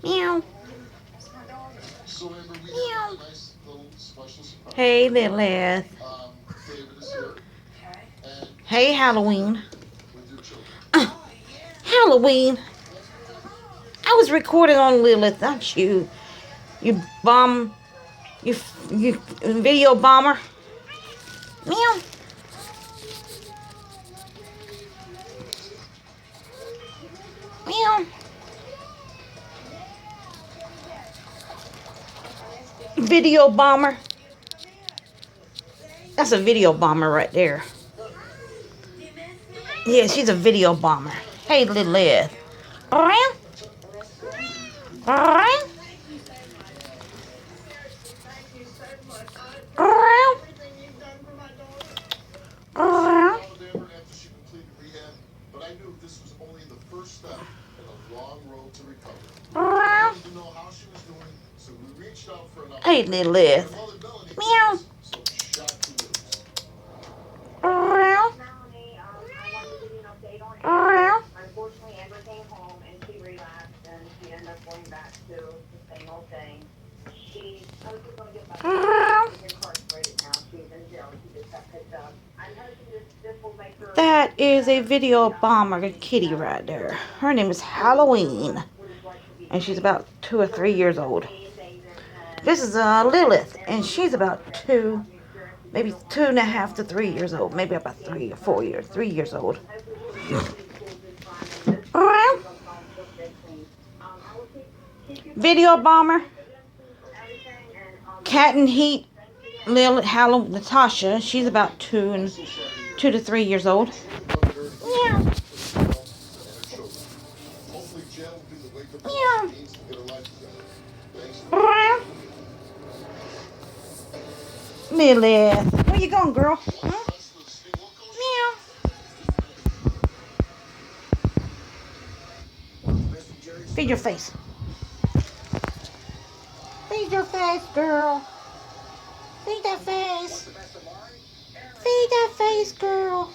Meow. Meow. Hey, Lilith. Hey, Halloween. Halloween. I was recording on Lilith, not you. You bomb. You video bomber. Meow. Meow. Video bomber. That's a video bomber right there. Yeah, she's a video bomber. Hey, Lilith. Meow. Meow. Hey, Lilith. Meow. Meow. Meow. Unfortunately, Amber came home and she relapsed and she ended up going back to the same old thing. She's supposed to get back incarcerated now. She's in jail. She just got picked up. I'm hoping this will make her. That is a video bomber kitty right there. Her name is Halloween. And she's about 2 or 3 years old. This is Lilith. And she's about 2, maybe 2.5 to 3 years old. Maybe about 3 or 4 years. 3 years old. Video bomber. Cat and Heat. Lilith, Natasha. She's about 2 to 3 years old. Meow. Meow. Lilith, where you going, girl? Huh? Meow. Feed your face. Feed your face, girl. Feed that face. Feed that face, girl.